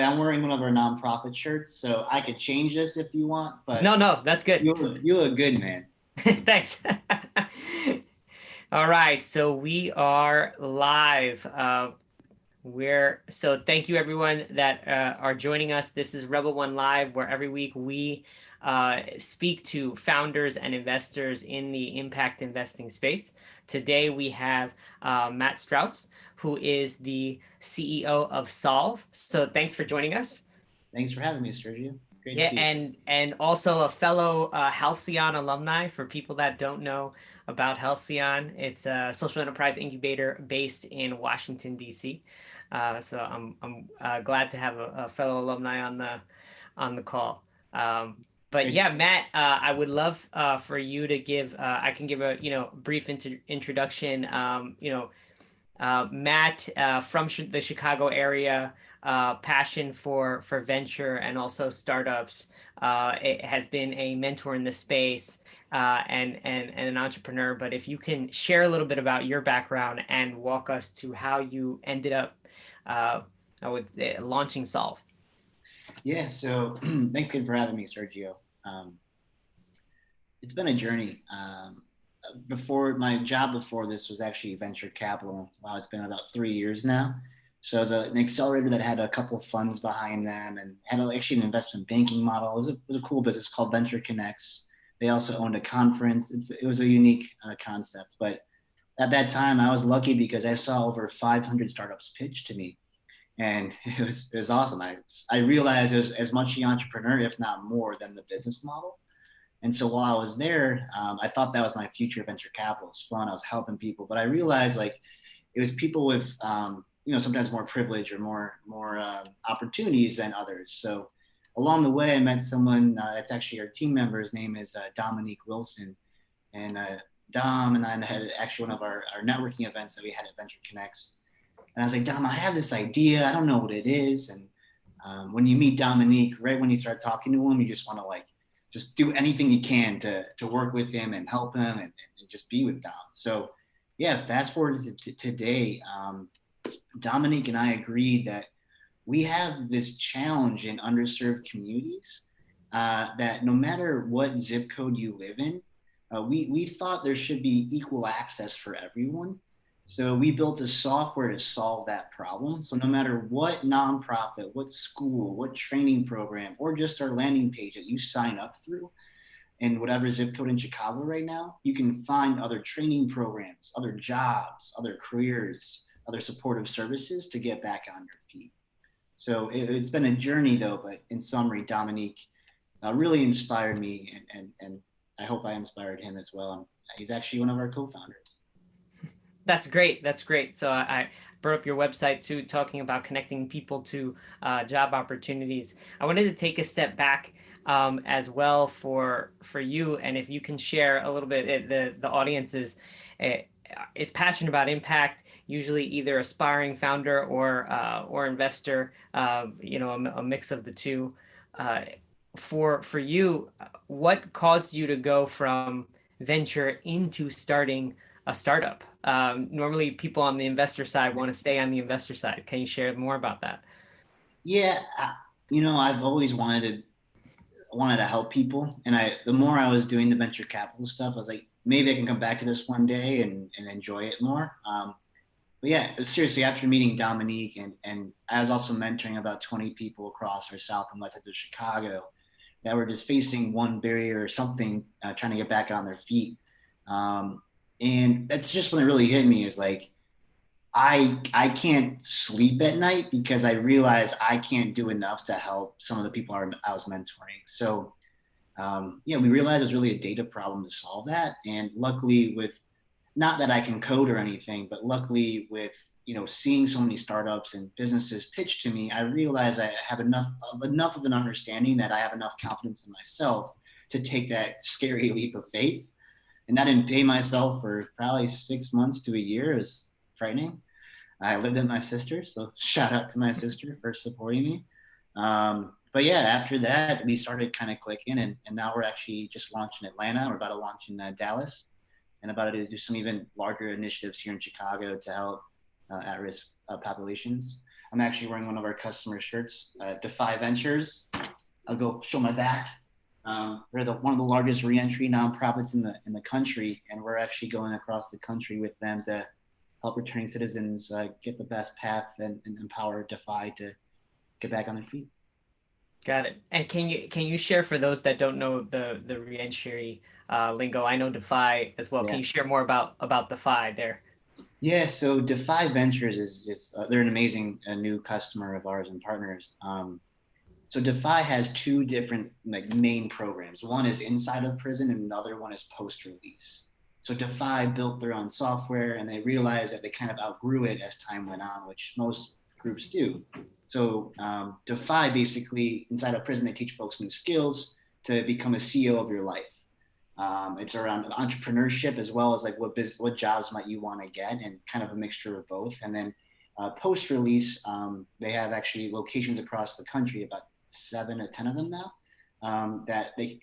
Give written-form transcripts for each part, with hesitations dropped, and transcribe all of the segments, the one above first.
I'm wearing one of our nonprofit shirts, so I could change this if you want, but No, no, that's good. you look good, man. Thanks. All right, so we are live. Thank you everyone that are joining us. This is Rebel One Live, where every week we speak to founders and investors in the impact investing space. Today we have Matt Strauss, who is the CEO of Solve. So thanks for joining us. Thanks for having me, Sergio. Great to Yeah, be here. and also a fellow Halcyon alumni. For people that don't know about Halcyon, it's a social enterprise incubator based in Washington D.C. So I'm glad to have a fellow alumni on the call. But Great. yeah, Matt, I would love for you to give. I can give a brief introduction. Matt from the Chicago area, passion for venture and also startups. It has been a mentor in the space and an entrepreneur. But if you can share a little bit about your background and walk us to how you ended up, uh, I would say, launching Solve. Yeah, so thanks again for having me, Sergio. Um, it's been a journey. Before my job before this was actually venture capital. Wow, it's been about 3 years now. So it was an accelerator that had a couple of funds behind them and had actually an investment banking model. It was a cool business called Venture Connects. They also owned a conference. It was a unique concept. But at that time, I was lucky because I saw over 500 startups pitch to me. And it was awesome. I realized it was as much the entrepreneur, if not more, than the business model. And so while I was there, I thought that was my future venture capital. It was fun. I was helping people, but I realized like it was people with sometimes more privilege or more opportunities than others. So along the way, I met someone that's actually our team member. His name is Dominique Wilson, and Dom and I had actually one of our networking events that we had at Venture Connects. And I was like, Dom, I have this idea. I don't know what it is. And when you meet Dominique, right when you start talking to him, you just want to like just do anything you can to work with him and help him and just be with Dom. So yeah, fast forward to today, Dominique and I agreed that we have this challenge in underserved communities that no matter what zip code you live in, we thought there should be equal access for everyone. So we built a software to solve that problem. So no matter what nonprofit, what school, what training program, or just our landing page that you sign up through in whatever zip code in Chicago right now, you can find other training programs, other jobs, other careers, other supportive services to get back on your feet. So it's been a journey though, but in summary, Dominique really inspired me and I hope I inspired him as well. And he's actually one of our co-founders. That's great. That's great. So I brought up your website too, talking about connecting people to job opportunities. I wanted to take a step back as well for you, and if you can share a little bit, the audience uh, is passionate about impact. Usually, either aspiring founder or investor. A mix of the two. Uh, for you, what caused you to go from venture into starting a startup? Normally, people on the investor side want to stay on the investor side. Can you share more about that? Yeah, I've always wanted to help people, and the more I was doing the venture capital stuff, I was like, maybe I can come back to this one day and enjoy it more. But yeah, seriously, after meeting Dominique and I was also mentoring about 20 people across our south and west side of Chicago that were just facing one barrier or something, trying to get back on their feet. Um, and that's just when it really hit me is like, I can't sleep at night because I realize I can't do enough to help some of the people I was mentoring. So yeah, we realized it was really a data problem to solve that. And luckily, with not that I can code or anything, but luckily with seeing so many startups and businesses pitch to me, I realize I have enough of an understanding that I have enough confidence in myself to take that scary leap of faith. And I didn't pay myself for probably 6 months to a year. It was frightening. I lived with my sister, so shout out to my sister for supporting me. But yeah, after that, we started kind of clicking, and now we're actually just launched in Atlanta. We're about to launch in Dallas, and about to do some even larger initiatives here in Chicago to help at-risk populations. I'm actually wearing one of our customer shirts, Defi Ventures. I'll go show my back. They're one of the largest reentry nonprofits in the country, and we're actually going across the country with them to help returning citizens get the best path and empower Defi to get back on their feet. Got it. And can you share for those that don't know the reentry lingo? I know Defi as well. Can Yeah. you share more about Defi there? Yeah, so Defi Ventures is they're an amazing new customer of ours and partners. So Defi has two different like main programs. One is inside of prison, and the other one is post release. So Defi built their own software, and they realized that they kind of outgrew it as time went on, which most groups do. So Defi basically inside of prison, they teach folks new skills to become a CEO of your life. It's around entrepreneurship as well as like what jobs might you want to get, and kind of a mixture of both. And then post release, they have actually locations across the country, about 7 or 10 of them now. That they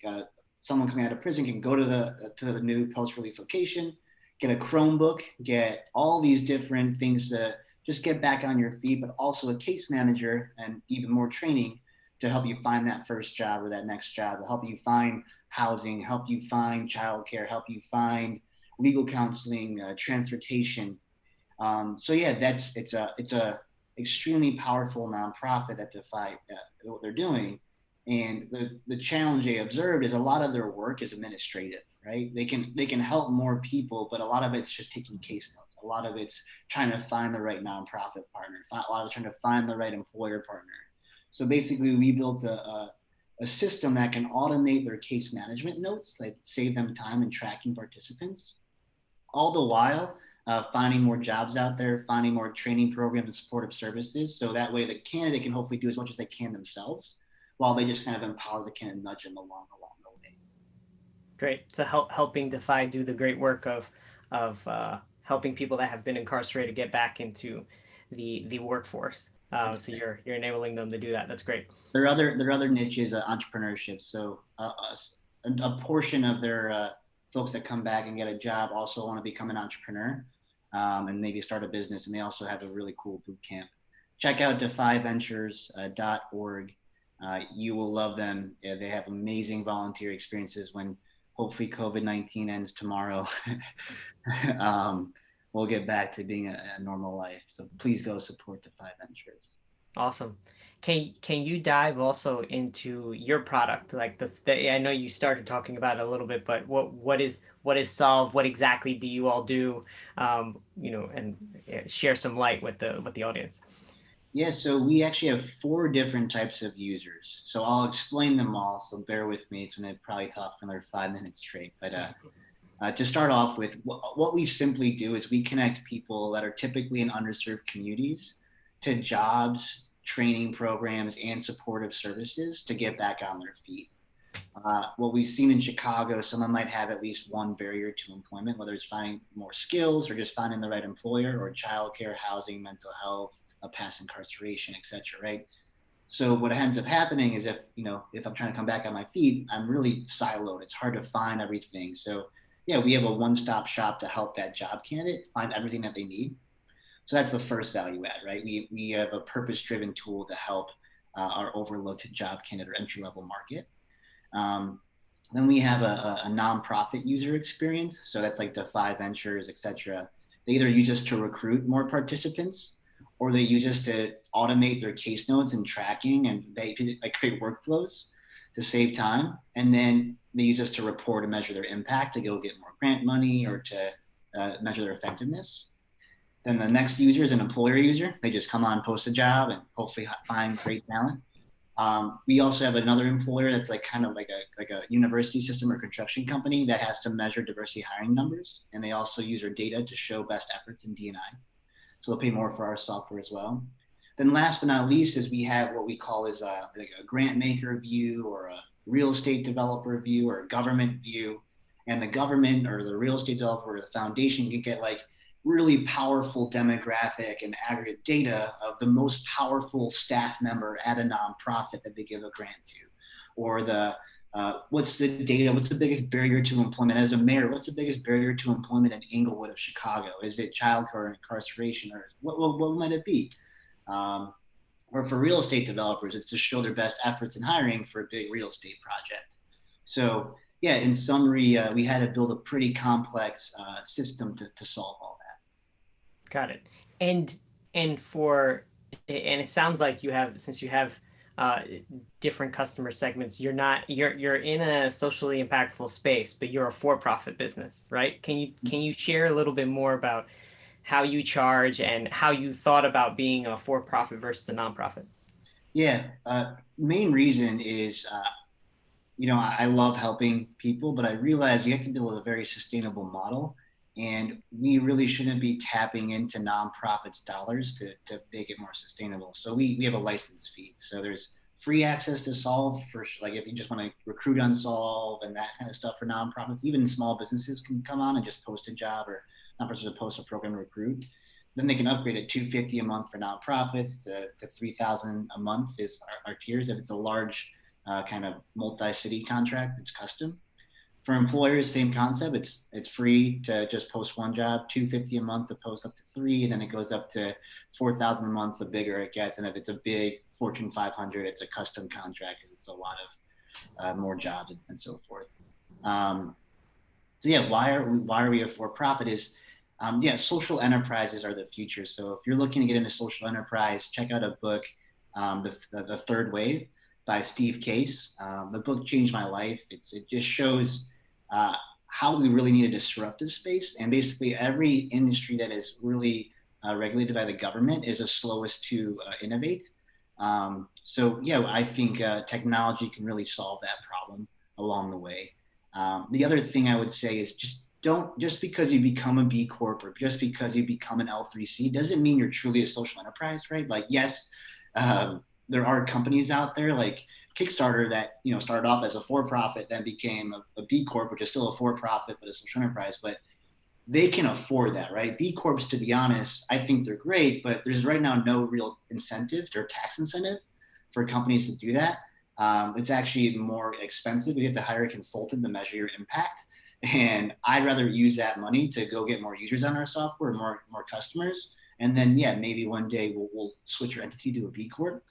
someone coming out of prison can go to the new post release location, get a Chromebook, get all these different things to just get back on your feet, but also a case manager and even more training to help you find that first job or that next job, to help you find housing, help you find childcare, help you find legal counseling, transportation. So yeah, it's a extremely powerful nonprofit that Defy what they're doing. And the challenge they observed is a lot of their work is administrative, right? They can help more people, but a lot of it's just taking case notes. A lot of it's trying to find the right nonprofit partner. A lot of trying to find the right employer partner. So basically, we built a system that can automate their case management notes, like save them time in tracking participants, all the while finding more jobs out there, finding more training programs and supportive services. So that way the candidate can hopefully do as much as they can themselves while they just kind of empower the candidate, nudge them along the way. Great. So helping Defi do the great work of helping people that have been incarcerated get back into the workforce. That's So you're enabling them to do that. That's great. Their other niche is entrepreneurship. So a portion of their folks that come back and get a job also want to become an entrepreneur and maybe start a business. And they also have a really cool boot camp. Check out defiventures.org. You will love them. Yeah, they have amazing volunteer experiences. When hopefully COVID-19 ends tomorrow, um, we'll get back to being a normal life. So please go support Defi Ventures. Awesome. Can you dive also into your product? Like this, I know you started talking about it a little bit, but what is Solve? What exactly do you all do? And share some light with the audience. Yeah, so we actually have four different types of users. So I'll explain them all. So bear with me. It's going to probably talk for another 5 minutes straight. But to start off with, what we simply do is we connect people that are typically in underserved communities to jobs, training programs, and supportive services to get back on their feet. What we've seen in Chicago, someone might have at least one barrier to employment, whether it's finding more skills or just finding the right employer, or childcare, housing, mental health, a past incarceration, etc. Right. So what ends up happening is if I'm trying to come back on my feet, I'm really siloed. It's hard to find everything. So yeah, we have a one-stop shop to help that job candidate find everything that they need. So that's the first value add, right? We have a purpose-driven tool to help our overlooked job candidate or entry-level market. Um, then we have a nonprofit user experience. So that's like Defi Ventures, et cetera. They either use us to recruit more participants, or they use us to automate their case notes and tracking, and they like create workflows to save time. And then they use us to report and measure their impact to go get more grant money or to measure their effectiveness. Then the next user is an employer user. They just come on, post a job, and hopefully find great talent. We also have another employer that's like kind of like a university system or construction company that has to measure diversity hiring numbers, and they also use our data to show best efforts in D&I. So they'll pay more for our software as well. Then last but not least is we have what we call is like a grant maker view, or a real estate developer view, or a government view. And the government or the real estate developer or the foundation can get like really powerful demographic and aggregate data of the most powerful staff member at a nonprofit that they give a grant to, or what's the data, what's the biggest barrier to employment as a mayor, what's the biggest barrier to employment in Inglewood of Chicago? Is it childcare or incarceration, or what might it be? Or for real estate developers, it's to show their best efforts in hiring for a big real estate project. So yeah, in summary, we had to build a pretty complex system to solve all that. Got it. And and for and it sounds like you have, since you have uh, different customer segments, you're in a socially impactful space, but you're a for-profit business, right? Can you share a little bit more about how you charge and how you thought about being a for-profit versus a nonprofit? Yeah, main reason is I love helping people, but I realize you have to build a very sustainable model. And we really shouldn't be tapping into nonprofits' dollars to make it more sustainable. So we have a license fee. So there's free access to Solve for like if you just want to recruit on Solve and that kind of stuff for nonprofits. Even small businesses can come on and just post a job or nonprofits to post a program to recruit. Then they can upgrade at $250 a month for nonprofits. The 3,000 a month is our tiers. If it's a large kind of multi-city contract. It's custom. For employers, same concept. It's free to just post one job, $250 a month to post up to three, and then it goes up to 4,000 a month the bigger it gets. And if it's a big Fortune 500, it's a custom contract because it's a lot of more jobs and so forth. Um, so yeah, why are we a for profit? Is yeah, social enterprises are the future. So if you're looking to get into social enterprise, check out a book, the Third Wave by Steve Case. The book changed my life. It just shows uh, how we really need to disrupt this space. And basically, every industry that is really regulated by the government is the slowest to innovate. So yeah, I think technology can really solve that problem along the way. The other thing I would say is just because you become a B Corp or just because you become an L3C doesn't mean you're truly a social enterprise, right? Like, yes, there are companies out there like Kickstarter that started off as a for-profit, then became a B Corp, which is still a for-profit but a social enterprise. But they can afford that, right? B Corps, to be honest, I think they're great, but there's right now no real incentive or tax incentive for companies to do that. It's actually more expensive. You have to hire a consultant to measure your impact. And I'd rather use that money to go get more users on our software, more customers. And then, yeah, maybe one day we'll switch your entity to a B Corp.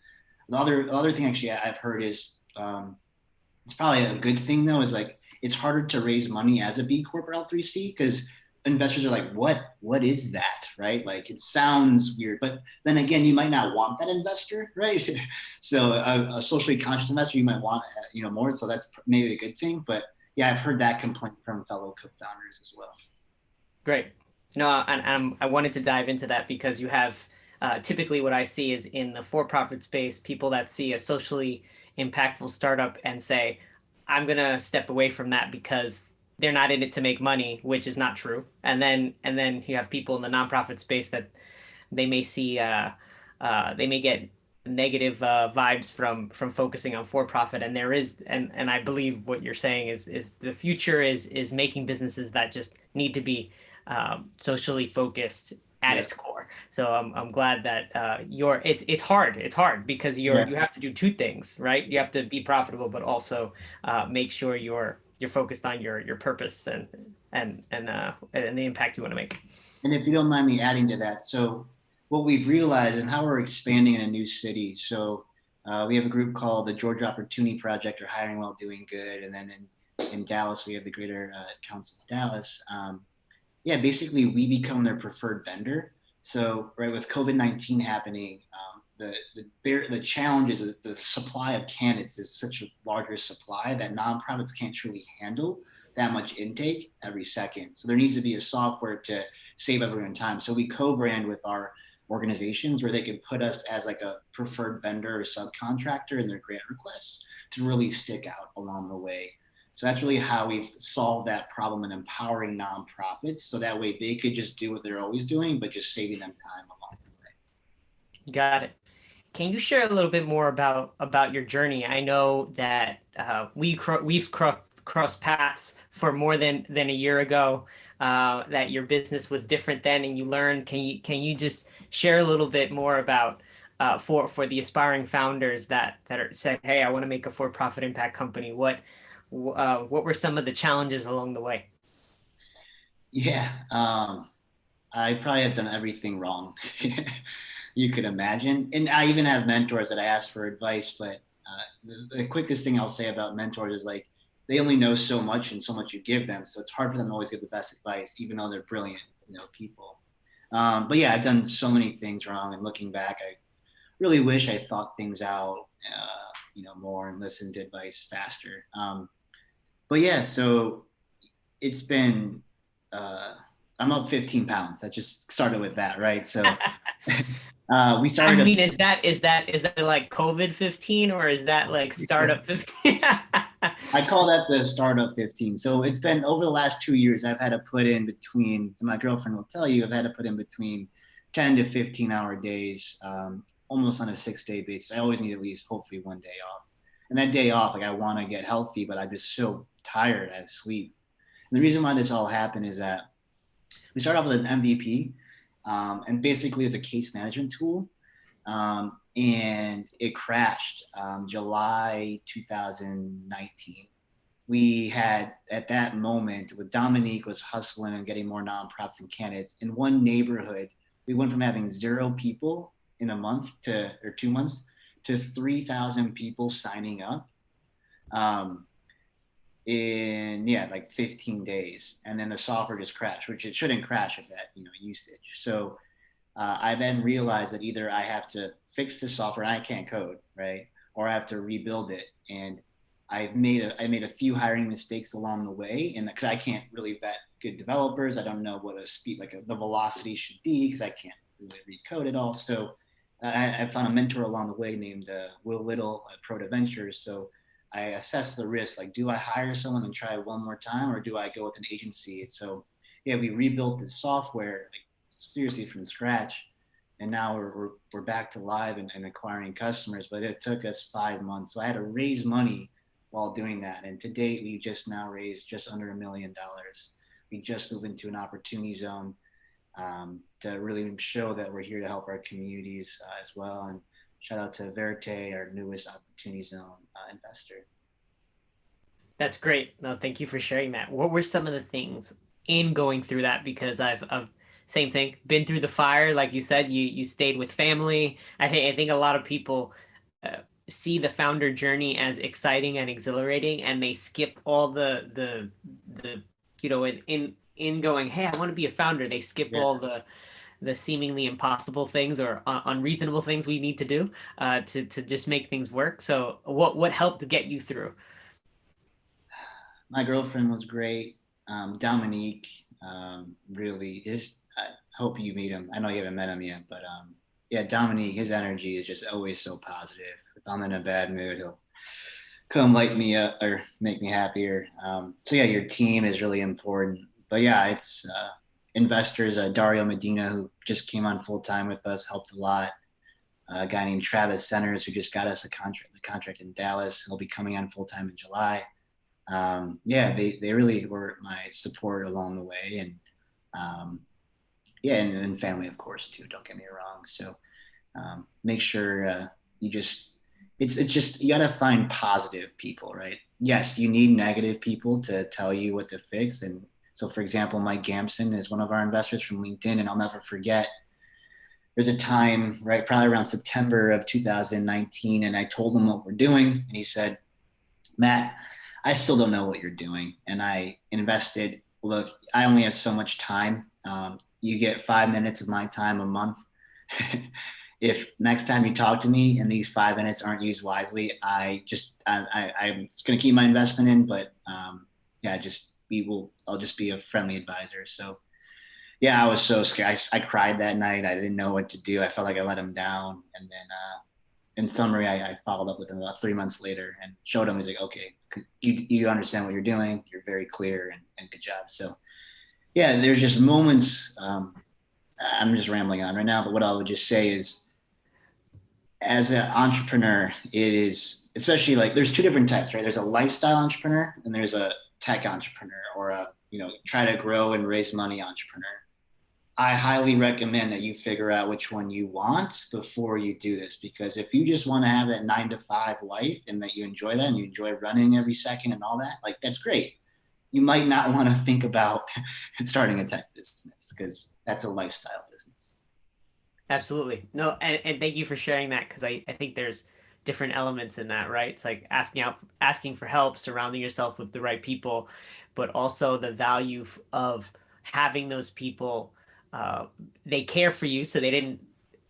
The other thing actually I've heard is it's probably a good thing though, is like it's harder to raise money as a B Corp or L3C because investors are like, what is that, right? Like it sounds weird, but then again, you might not want that investor, right? So a socially conscious investor, you might want more. So that's maybe a good thing. But yeah, I've heard that complaint from fellow co-founders as well. Great. No, and I wanted to dive into that because you have typically what I see is in the for-profit space, people that see a socially impactful startup and say, I'm gonna step away from that because they're not in it to make money, which is not true. And then you have people in the nonprofit space that they may see they may get negative vibes from focusing on for profit. And there is, and I believe what you're saying is the future is making businesses that just need to be socially focused at Yeah. its core. So I'm glad that it's hard because Yeah. you have to do two things, right? You have to be profitable, but also make sure you're focused on your purpose and the impact you want to make. And if you don't mind me adding to that, so what we've realized and how we're expanding in a new city. So we have a group called the Georgia Opportunity Project, or Hiring While Doing Good, and then in Dallas we have the Greater Council of Dallas. Yeah, basically we become their preferred vendor. So right with COVID-19 happening, the challenge is that the supply of candidates is such a larger supply that nonprofits can't truly handle that much intake every second. So there needs to be a software to save everyone time. So we co-brand with our organizations where they can put us as like a preferred vendor or subcontractor in their grant requests to really stick out along the way. So that's really how we've solved that problem in empowering nonprofits. So that way they could just do what they're always doing, but just saving them time along the way. Got it. Can you share a little bit more about your journey? I know that we've crossed paths for more than a year ago. That your business was different then, and you learned. Can you just share a little bit more about for the aspiring founders that said, "Hey, I want to make a for-profit impact company." What were some of the challenges along the way? Yeah, I probably have done everything wrong. you could imagine. And I even have mentors that I ask for advice, but the quickest thing I'll say about mentors is like they only know so much and so much you give them. So it's hard for them to always give the best advice, even though they're brilliant, people. But yeah, I've done so many things wrong. And looking back, I really wish I thought things out, more and listened to advice faster. But yeah, so it's been, uh, I'm up 15 pounds. That just started with that, right? So we I started mean, is that like COVID 15 or is that like startup 15? I call that the startup 15. So it's been over the last 2 years, I've had to put in between, and my girlfriend will tell you, I've had to put in between 10 to 15-hour days, almost on a 6-day basis. I always need at least hopefully one day off. And that day off, like I want to get healthy, but I'm just so tired. I sleep. And the reason why this all happened is that we started off with an MVP, and basically it's a case management tool. And it crashed July 2019. We had at that moment with Dominique was hustling and getting more nonprofits and candidates in one neighborhood. We went from having 0 people in a month to or 2 months to 3,000 people signing up um, in like 15 days, and then the software just crashed, which it shouldn't crash at that usage. So I then realized that either I have to fix the software and I can't code, right? Or I have to rebuild it. And I made a few hiring mistakes along the way, and because I can't really vet good developers, I don't know what a speed the velocity should be because I can't really read code at all. So I found a mentor along the way named Will Little at Defi Ventures. So I assessed the risk. Like, do I hire someone and try one more time, or do I go with an agency? And so, yeah, we rebuilt the software like seriously from scratch, and now we're back to live and acquiring customers. But it took us 5 months, so I had to raise money while doing that. And to date, we just now raised just under $1 million. We just moved into an opportunity zone to really show that we're here to help our communities as well. And shout out to Verite, our newest opportunity zone investor. That's great. No, thank you for sharing that. What were some of the things in going through that? Because I've same thing, been through the fire. Like you said, you stayed with family. I think a lot of people uh, see the founder journey as exciting and exhilarating, and they skip all the in going, hey, I want to be a founder. They skip Yeah. all the seemingly impossible things or unreasonable things we need to do to just make things work. So what helped get you through? My girlfriend was great. Dominique, really, I hope you meet him. I know you haven't met him yet, but yeah, Dominique, his energy is just always so positive. If I'm in a bad mood, he'll come light me up or make me happier. So yeah, your team is really important. But yeah, it's investors. Dario Medina, who just came on full time with us, helped a lot. A guy named Travis Centers, who just got us the contract in Dallas. He'll be coming on full time in July. Yeah, they really were my support along the way, and yeah, and family, of course, too. Don't get me wrong. So make sure you just it's just you gotta find positive people, right? Yes, you need negative people to tell you what to fix. And so, for example, Mike Gamson is one of our investors from LinkedIn, and I'll never forget. There's a time, right, probably around September of 2019, and I told him what we're doing, and he said, Matt, I still don't know what you're doing. And I invested, look, I only have so much time. You get 5 minutes of my time a month. If next time you talk to me and these 5 minutes aren't used wisely, I'm just going to keep my investment in, but yeah, I'll just be a friendly advisor. So yeah, I was so scared. I cried that night. I didn't know what to do. I felt like I let him down. And then in summary, I followed up with him about 3 months later and showed him. He's like, okay, you understand what you're doing. You're very clear and good job. So yeah, there's just moments. I'm just rambling on right now, but what I would just say is, as an entrepreneur, it is especially like there's two different types, right? There's a lifestyle entrepreneur and there's a tech entrepreneur or a try to grow and raise money entrepreneur. I highly recommend that you figure out which one you want before you do this, because if you just want to have that 9 to 5 life and that you enjoy that and you enjoy running every second and all that, like that's great. You might not want to think about starting a tech business because that's a lifestyle business. Absolutely. No, and thank you for sharing that because I think there's different elements in that, right? It's like asking for help, surrounding yourself with the right people, but also the value of having those people. Uh, they care for you, so they didn't.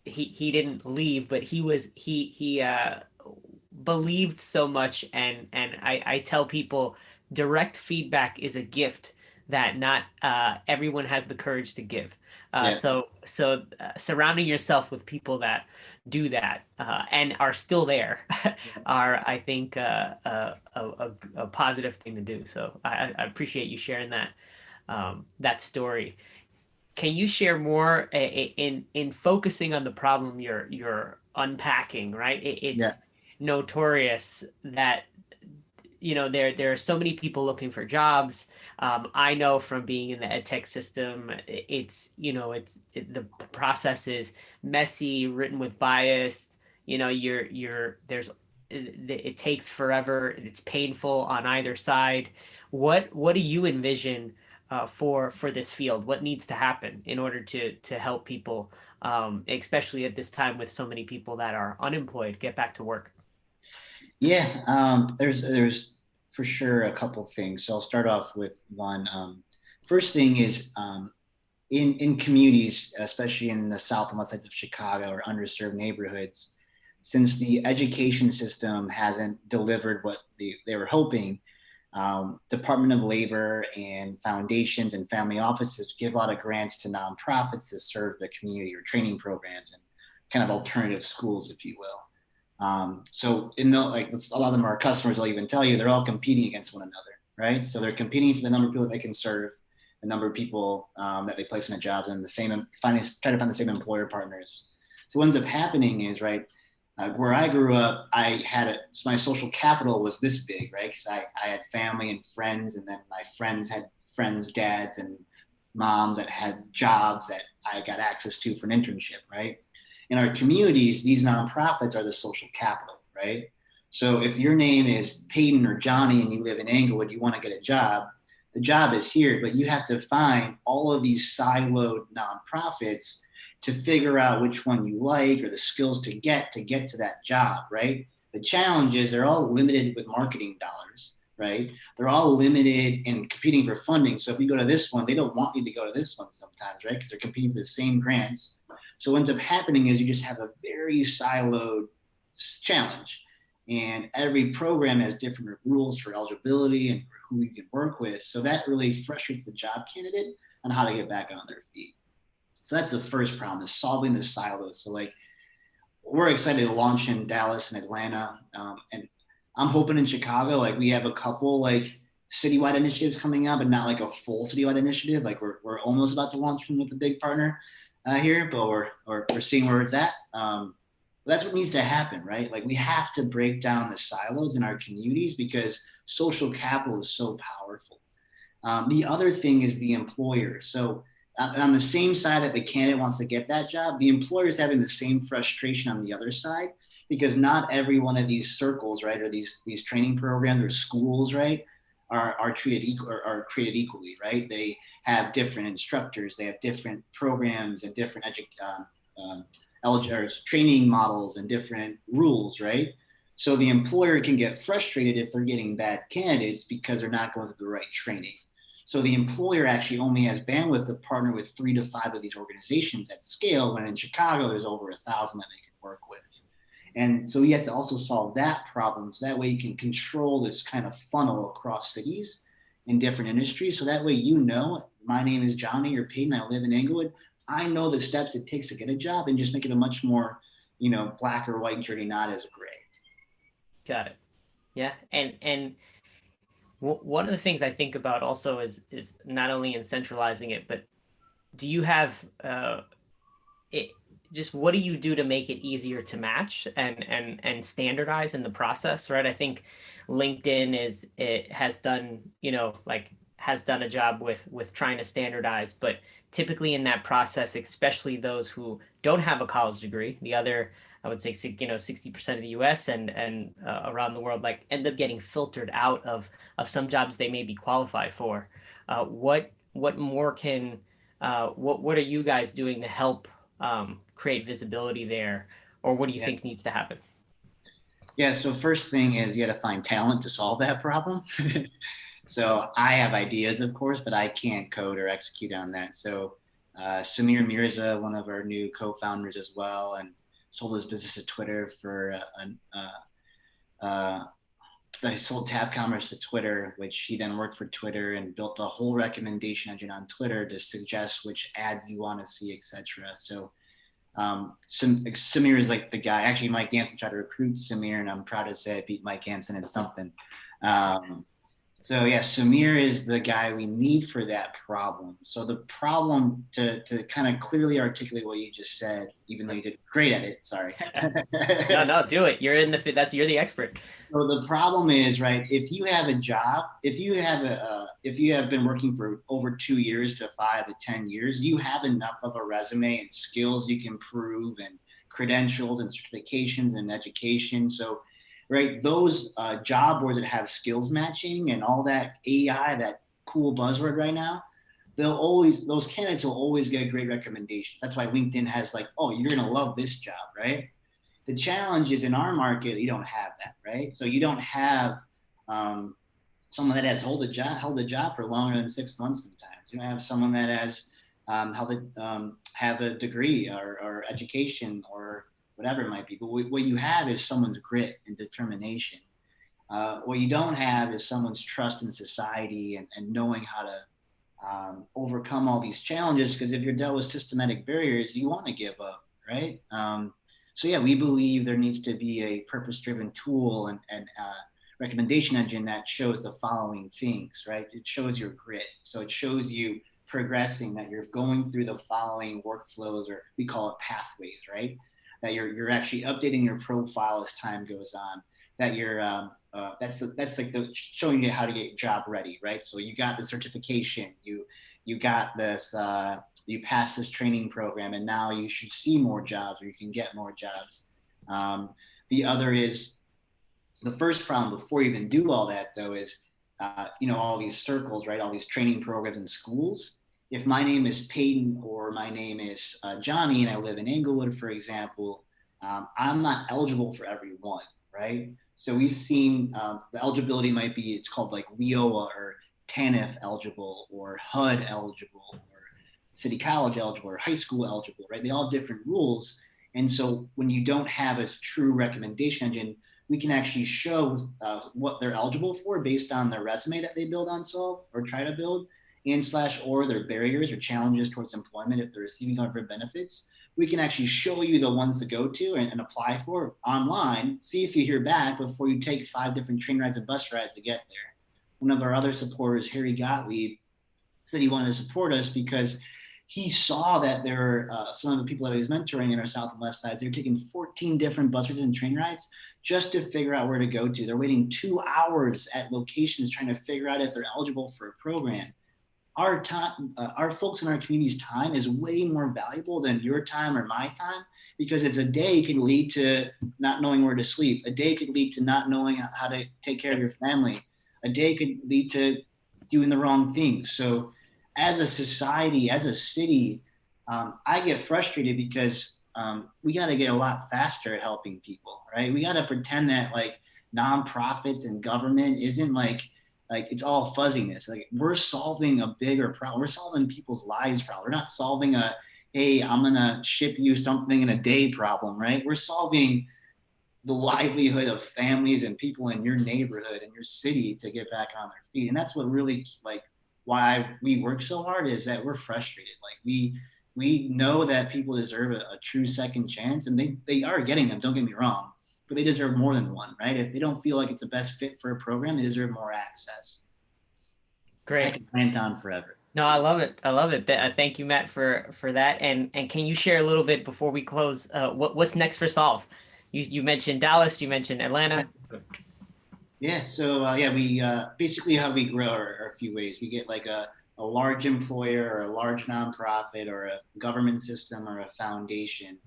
He didn't leave, but he believed so much, and I tell people direct feedback is a gift that not everyone has the courage to give. Yeah. So surrounding yourself with people that do that and are still there are, I think, a positive thing to do. So I appreciate you sharing that story. Can you share more in focusing on the problem you're unpacking? Right, Yeah. it's notorious that there are so many people looking for jobs. I know from being in the ed tech system, the process is messy, written with bias. It takes forever. It's painful on either side. What do you envision for this field? What needs to happen in order to help people, especially at this time with so many people that are unemployed, get back to work? Yeah, there's for sure a couple things. So I'll start off with one. First thing is in communities, especially in the south and west sides of Chicago or underserved neighborhoods, since the education system hasn't delivered what they were hoping, Department of Labor and foundations and family offices give a lot of grants to nonprofits to serve the community or training programs and kind of alternative schools, if you will. So in the like a lot of them are customers. Will even tell you they're all competing against one another, right? So they're competing for the number of people that they can serve, the number of people that they place in the jobs, and the same try to find the same employer partners. So what ends up happening is right where I grew up, my social capital was this big, right? Because I had family and friends, and then my friends had friends, dads, and moms that had jobs that I got access to for an internship, right? In our communities, these nonprofits are the social capital, right? So if your name is Peyton or Johnny and you live in Englewood, you want to get a job, the job is here, but you have to find all of these siloed nonprofits to figure out which one you like or the skills to get to that job, right? The challenge is they're all limited with marketing dollars, right? They're all limited in competing for funding. So if you go to this one, they don't want you to go to this one sometimes, right? Because they're competing for the same grants. So what ends up happening is you just have a very siloed challenge. And every program has different rules for eligibility and for who you can work with. So that really frustrates the job candidate on how to get back on their feet. So that's the first problem is solving the silos. So like we're excited to launch in Dallas and Atlanta, and I'm hoping in Chicago like we have a couple like citywide initiatives coming up, but not like a full citywide initiative. Like we're almost about to launch one with a big partner here, but we're seeing where it's at. That's what needs to happen, right? Like we have to break down the silos in our communities because social capital is so powerful. The other thing is the employer. So on the same side that the candidate wants to get that job, the employer is having the same frustration on the other side because not every one of these circles, right, or these training programs or schools, right, are treated equal or are created equally, right? They have different instructors, they have different programs and different training models and different rules, right? So the employer can get frustrated if they're getting bad candidates because they're not going through the right training. So the employer actually only has bandwidth to partner with 3 to 5 of these organizations at scale, when in Chicago, there's over 1,000 that they can work with. And so you have to also solve that problem. So that way you can control this kind of funnel across cities in different industries. So that way, my name is Johnny or Peyton, I live in Englewood. I know the steps it takes to get a job and just make it a much more, black or white journey, not as gray. Got it. Yeah, and one of the things I think about also is not only in centralizing it, but do you have it just what do you do to make it easier to match and standardize in the process, right? I think LinkedIn is it has done, like has done a job with trying to standardize, but typically in that process, especially those who don't have a college degree, the other I would say 60% of the U.S. and around the world like end up getting filtered out of some jobs they may be qualified for. What more can what are you guys doing to help create visibility there, or what do you Yeah. think needs to happen? Yeah. So first thing is you got to find talent to solve that problem. So I have ideas, of course, but I can't code or execute on that. So Samir Mirza, one of our new co-founders as well, and sold his business to Twitter for he sold Tab Commerce to Twitter, which he then worked for Twitter and built the whole recommendation engine on Twitter to suggest which ads you want to see, etc. So Samir is like the guy. Actually, Mike Gamson tried to recruit Samir, and I'm proud to say I beat Mike Gamson in something. Um, so yeah, Samir is the guy we need for that problem. So the problem to kind of clearly articulate what you just said, even though you did great at it, sorry. No, no, do it. You're in the that's you're the expert. So the problem is, right, if you have a job, if you have been working for over 2 years to 5 to 10 years, you have enough of a resume and skills you can prove and credentials and certifications and education. So, right, those job boards that have skills matching and all that AI, that cool buzzword right now, those candidates will always get a great recommendation. That's why LinkedIn has like, oh, you're gonna love this job, right? The challenge is in our market, you don't have that, right? So you don't have um, someone that has held a job for longer than 6 months. Sometimes you don't have someone that has have a degree or education or whatever it might be. But what you have is someone's grit and determination. What you don't have is someone's trust in society and knowing how to overcome all these challenges. Because if you're dealt with systematic barriers, you want to give up, right? So yeah, we believe there needs to be a purpose-driven tool and recommendation engine that shows the following things, right? It shows your grit. So it shows you progressing, that you're going through the following workflows, or we call it pathways, right? That you're actually updating your profile as time goes on. That you're that's like the showing you how to get job ready, right? So you got the certification, you got this, you passed this training program, and now you should see more jobs, or you can get more jobs. The other is the first problem before you even do all that, though, is all these circles, right? All these training programs in schools. If my name is Peyton or my name is Johnny and I live in Englewood, for example, I'm not eligible for every one, right? So we've seen the eligibility might be, it's called like WIOA or TANF eligible or HUD eligible or city college eligible or high school eligible, right? They all have different rules. And so when you don't have a true recommendation engine, we can actually show what they're eligible for based on their resume that they build on Solve or try to build, and slash or their barriers or challenges towards employment if they're receiving government benefits. We can actually show you the ones to go to and apply for online, see if you hear back before you take 5 different train rides and bus rides to get there. One of our other supporters, Harry Gottlieb, said he wanted to support us because he saw that there were some of the people that he was mentoring in our south and west sides. They're taking 14 different bus rides and train rides just to figure out where to go to. They're waiting 2 hours at locations trying to figure out if they're eligible for a program. Our time, our folks in our community's time is way more valuable than your time or my time, because it's a day can lead to not knowing where to sleep. A day could lead to not knowing how to take care of your family. A day could lead to doing the wrong things. So as a society, as a city, I get frustrated because we got to get a lot faster at helping people, right? We got to pretend that like nonprofits and government isn't like it's all fuzziness. Like we're solving a bigger problem. We're solving people's lives problem. We're not solving a, hey, I'm gonna ship you something in a day problem, right? We're solving the livelihood of families and people in your neighborhood and your city to get back on their feet. And that's what really like why we work so hard, is that we're frustrated. Like we know that people deserve a true second chance, and they are getting them, don't get me wrong, but they deserve more than one, right? If they don't feel like it's the best fit for a program, they deserve more access. I Great. can rant on forever. No, I love it. I love it. Thank you, Matt, for that. And can you share a little bit before we close? What's next for Solve? You mentioned Dallas. You mentioned Atlanta. Yeah, so yeah, we basically how we grow are a few ways. We get like a large employer or a large nonprofit or a government system or a foundation.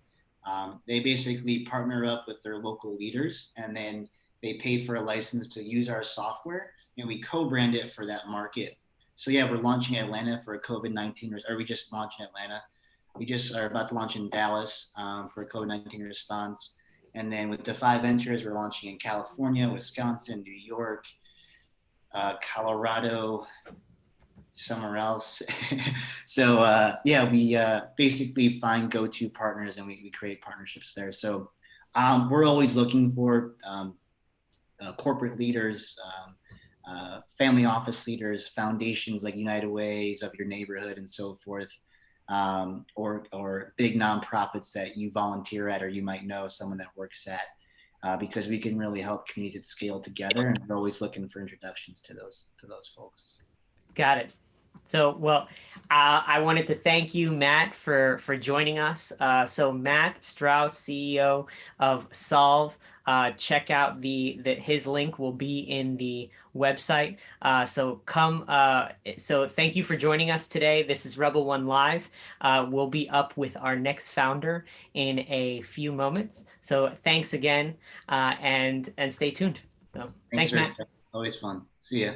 They basically partner up with their local leaders, and then they pay for a license to use our software, and we co-brand it for that market. So yeah, we're launching Atlanta for a COVID-19, or we just launched in Atlanta. We just are about to launch in Dallas for COVID-19 response. And then with Defi Ventures, we're launching in California, Wisconsin, New York, Colorado, somewhere else. So yeah, we basically find go-to partners and we create partnerships there. So we're always looking for corporate leaders, family office leaders, foundations like United Ways of your neighborhood and so forth, or big nonprofits that you volunteer at or you might know someone that works at. Because we can really help communities scale together, and we're always looking for introductions to those folks. Got it. So, well, I wanted to thank you, Matt, for joining us. So, Matt Strauss, CEO of Solve. Check out his link will be in the website. So come. So thank you for joining us today. This is Rebel One Live. We'll be up with our next founder in a few moments. So thanks again, and stay tuned. So, Thanks, thanks, sir. Matt. Always fun. See ya.